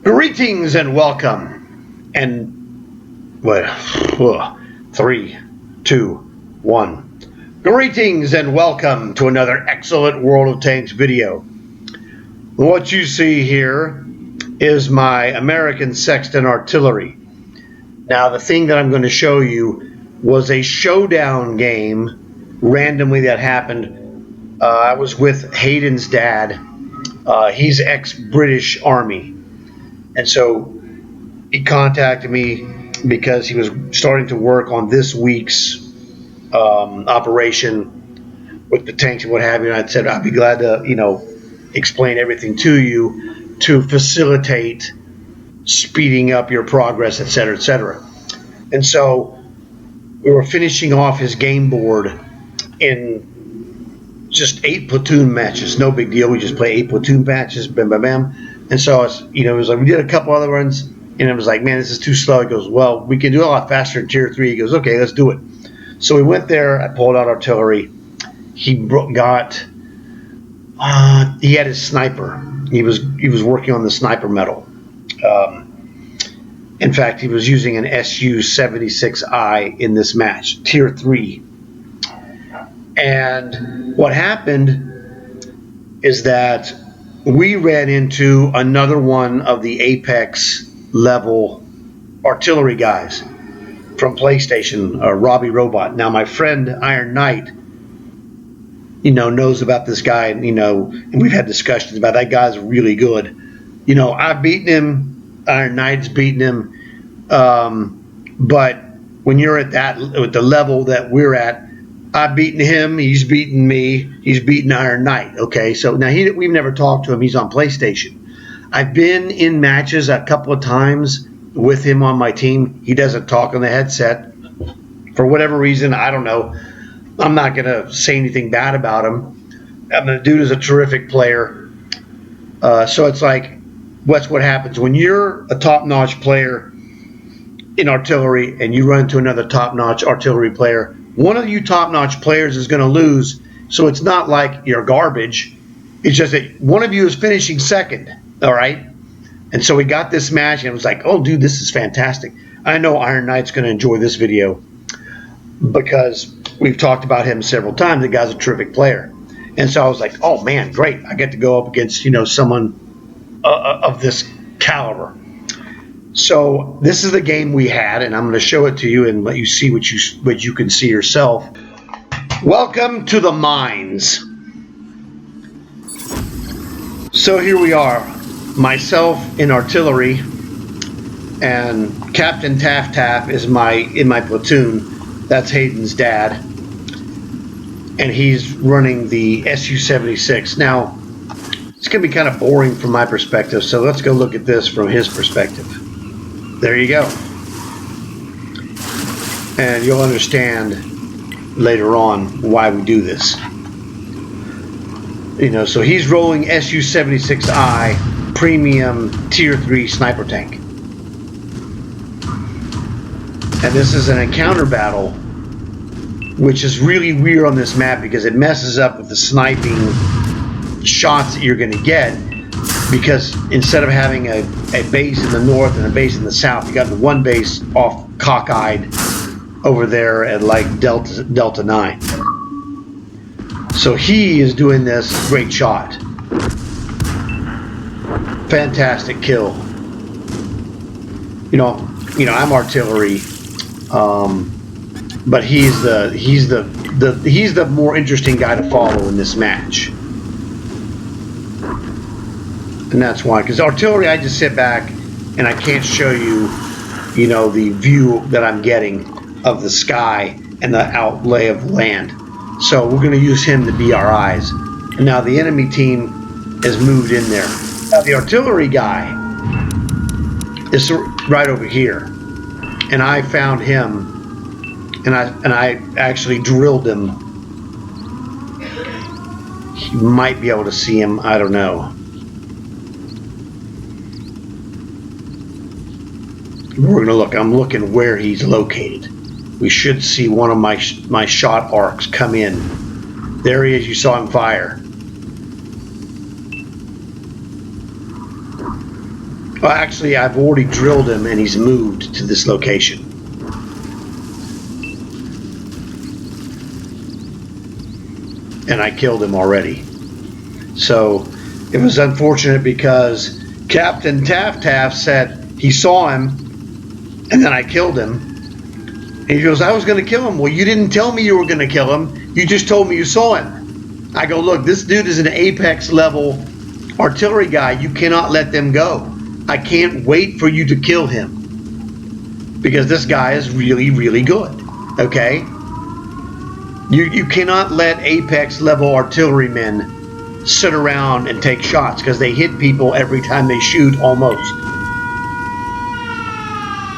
Greetings and welcome. And what? 3, 2, 1. Greetings and welcome to another excellent World of Tanks video. What you see here is my American Sexton artillery. Now, the thing that I'm going to show you was a showdown game randomly that happened. I was with Hayden's dad. He's ex-British Army. And so he contacted me because he was starting to work on this week's operation with the tanks and what have you. And I said, I'd be glad to, explain everything to you to facilitate speeding up your progress, et cetera, et cetera. And so we were finishing off his game board in just 8 platoon matches. No big deal. We just play 8 platoon matches, bam, bam, bam. And so, it was like we did a couple other runs, and it was like, man, this is too slow. He goes, well, we can do it a lot faster in Tier 3. He goes, okay, let's do it. So we went there. I pulled out artillery. He had his sniper. He was working on the sniper medal. In fact, he was using an Su-76I in this match, Tier 3. And what happened is that we ran into another one of the Apex level artillery guys from PlayStation, RobbyRobot. Now, my friend Iron Knight, knows about this guy, and we've had discussions about that guy's really good. I've beaten him. Iron Knight's beaten him. But when you're at the level that we're at, I've beaten him, he's beaten me, he's beaten Iron Knight. Okay, so now we've never talked to him. He's on PlayStation. I've been in matches a couple of times with him on my team. He doesn't talk on the headset for whatever reason. I don't know. I'm not going to say anything bad about him. The dude is a terrific player. So it's like, that's what happens when you're a top-notch player in artillery and you run into another top-notch artillery player. One of you top-notch players is going to lose, so it's not like you're garbage. It's just that one of you is finishing second, all right? And so we got this match, and it was like, oh, dude, this is fantastic. I know Iron Knight's going to enjoy this video because we've talked about him several times. The guy's a terrific player. And so I was like, oh, man, great. I get to go up against, someone of this caliber. So this is the game we had, and I'm going to show it to you and let you see what you can see yourself. Welcome to the mines. So here we are, myself in artillery, and CaptTaffTaff is in my platoon. That's Hayden's dad, and he's running the Su-76. Now, it's going to be kind of boring from my perspective, so let's go look at this from his perspective. There you go. And you'll understand later on why we do this. So he's rolling Su-76I premium Tier 3 sniper tank. And this is an encounter battle, which is really weird on this map because it messes up with the sniping shots that you're going to get. Because instead of having a base in the north and a base in the south, you got the one base off cockeyed over there at like Delta 9. So he is doing this great shot. Fantastic kill. I'm artillery, but he's the more interesting guy to follow in this match. And that's why, because artillery, I just sit back and I can't show you, the view that I'm getting of the sky and the outlay of land. So we're going to use him to be our eyes. And now the enemy team has moved in there. Now the artillery guy is right over here, and I found him, and I actually drilled him. You might be able to see him. I don't know. We're going to look. I'm looking where he's located. We should see one of my shot arcs come in. There he is. You saw him fire. Well, actually, I've already drilled him, and he's moved to this location. And I killed him already. So it was unfortunate because CaptTaffTaff said he saw him, and then I killed him. And he goes, I was going to kill him. Well, you didn't tell me you were going to kill him. You just told me you saw him. I go, look, this dude is an apex level artillery guy. You cannot let them go. I can't wait for you to kill him because this guy is really, really good. Okay? You cannot let apex level artillerymen sit around and take shots because they hit people every time they shoot almost.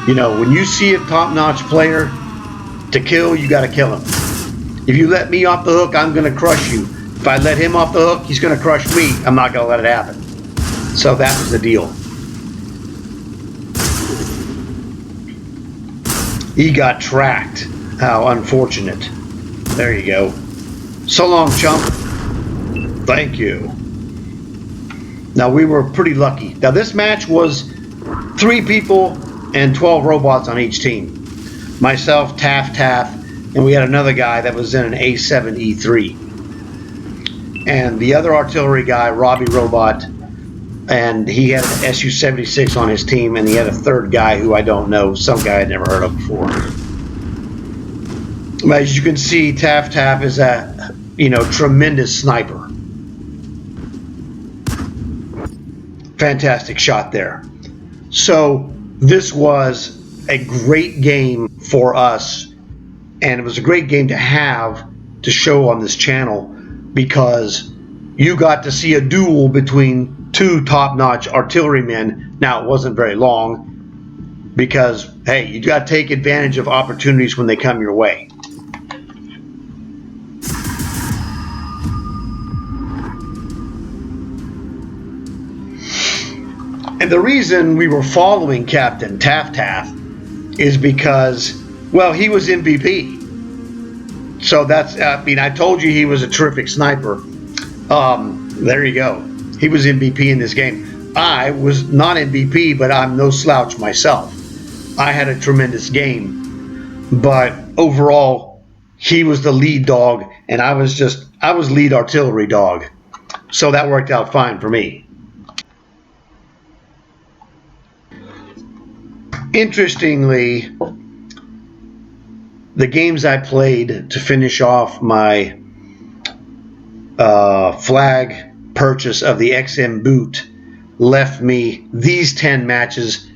You know, when you see a top-notch player to kill, you got to kill him. If you let me off the hook, I'm going to crush you. If I let him off the hook, he's going to crush me. I'm not going to let it happen. So that was the deal. He got tracked. How unfortunate. There you go. So long, chump. Thank you. Now, we were pretty lucky. Now, this match was 3 people and 12 robots on each team. Myself, TaffTaff, and we had another guy that was in an A7 E3. And the other artillery guy, RobbyRobot, and he had an SU-76 on his team, and he had a third guy who I don't know, some guy I'd never heard of before. But as you can see, TaffTaff is a, tremendous sniper. Fantastic shot there. So this was a great game for us, and it was a great game to have to show on this channel because you got to see a duel between 2 top-notch artillerymen. Now, it wasn't very long because, hey, you got to take advantage of opportunities when they come your way. And the reason we were following CaptTaffTaff is because, well, he was MVP. So that's, I told you he was a terrific sniper. There you go. He was MVP in this game. I was not MVP, but I'm no slouch myself. I had a tremendous game. But overall, he was the lead dog, and I was lead artillery dog. So that worked out fine for me. Interestingly, the games I played to finish off my flag purchase of the XM boot left me these 10 matches,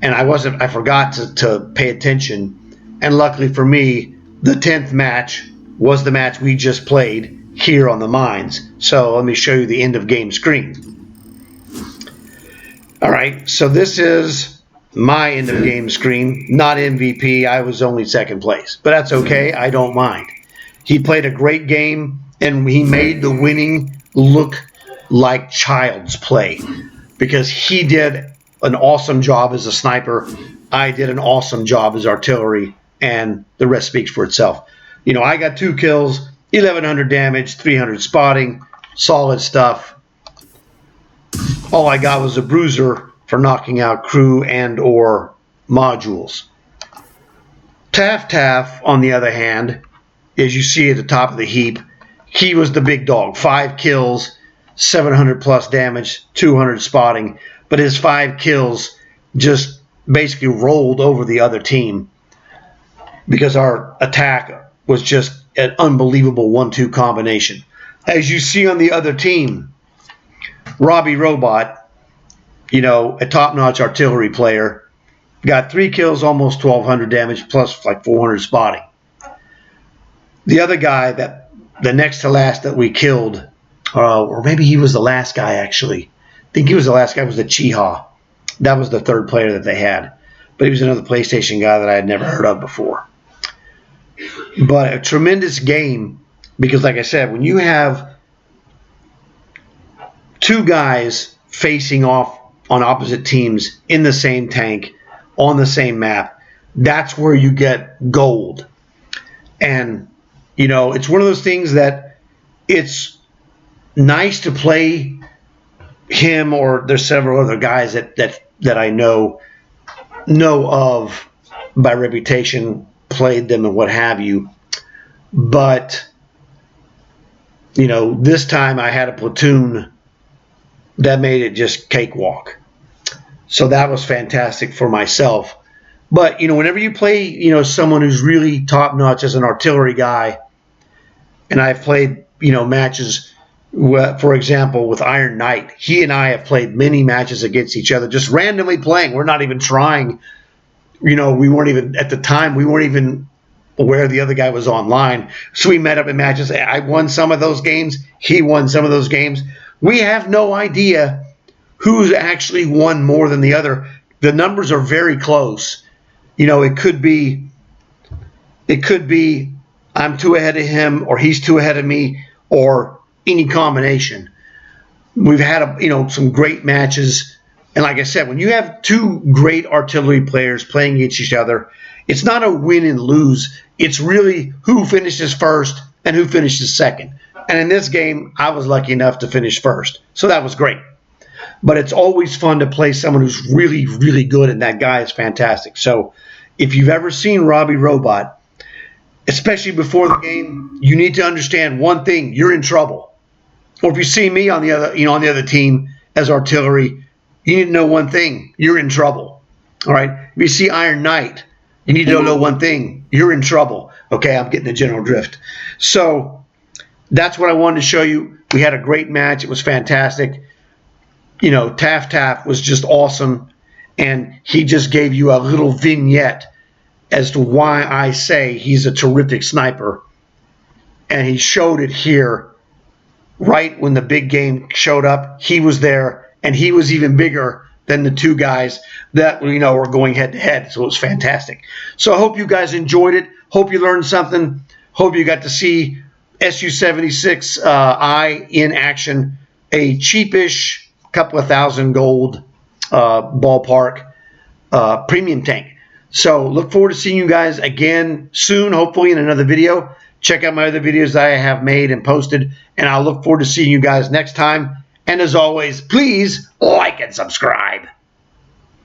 and I forgot to pay attention. And luckily for me, the 10th match was the match we just played here on the mines. So let me show you the end of game screen. All right, so this is my end of game screen, not MVP. I was only 2nd place, but that's okay. I don't mind. He played a great game, and he made the winning look like child's play because he did an awesome job as a sniper. I did an awesome job as artillery, and the rest speaks for itself. I got 2 kills, 1,100 damage, 300 spotting, solid stuff. All I got was a bruiser for knocking out crew and or modules. TaffTaff, on the other hand, as you see at the top of the heap, he was the big dog. 5 kills, 700 plus damage, 200 spotting, but his 5 kills just basically rolled over the other team because our attack was just an unbelievable 1-2 combination. As you see on the other team, RobbyRobot, a top-notch artillery player, got 3 kills, almost 1,200 damage, plus like 400 spotting. The other guy, the next to last that we killed, or maybe he was the last guy actually. I think he was the last guy, was the Chiha. That was the 3rd player that they had. But he was another PlayStation guy that I had never heard of before. But a tremendous game because, like I said, when you have 2 guys facing off on opposite teams in the same tank, on the same map, that's where you get gold. And, it's one of those things that it's nice to play him, or there's several other guys that that I know of by reputation, played them and what have you. But, you know, this time I had a platoon that made it just cakewalk. So that was fantastic for myself. But, you know, whenever you play, you know, someone who's really top-notch as an artillery guy, and I've played, you know, matches, for example, with Iron Knight. He and I have played many matches against each other, just randomly playing. We're not even trying. You know, we weren't even, at the time, we weren't even aware the other guy was online. So we met up in matches. I won some of those games. He won some of those games. We have no idea who's actually won more than the other. The numbers are very close. You know, it could be I'm too ahead of him, or he's too ahead of me, or any combination. We've had, you know, some great matches. And like I said, when you have two great artillery players playing against each other, it's not a win and lose. It's really who finishes first and who finishes second. And in this game, I was lucky enough to finish first. So that was great. But it's always fun to play someone who's really, really good, and that guy is fantastic. So if you've ever seen RobbyRobot, especially before the game, you need to understand one thing: you're in trouble. Or if you see me on the other, you know, on the other team as artillery, you need to know one thing: you're in trouble. All right. If you see Iron Knight, you need to know one thing: you're in trouble. Okay, I'm getting the general drift. So that's what I wanted to show you. We had a great match. It was fantastic. You know, CaptTaffTaff was just awesome, and he just gave you a little vignette as to why I say he's a terrific sniper. And he showed it here right when the big game showed up. He was there, and he was even bigger than the two guys that, you know, were going head to head. So it was fantastic. So I hope you guys enjoyed it. Hope you learned something. Hope you got to see Su-76 I in action. A cheapish, couple of $1,000 gold ballpark premium tank. So look forward to seeing you guys again soon, hopefully in another video. Check out my other videos that I have made and posted, and I'll look forward to seeing you guys next time. And as always, please like and subscribe.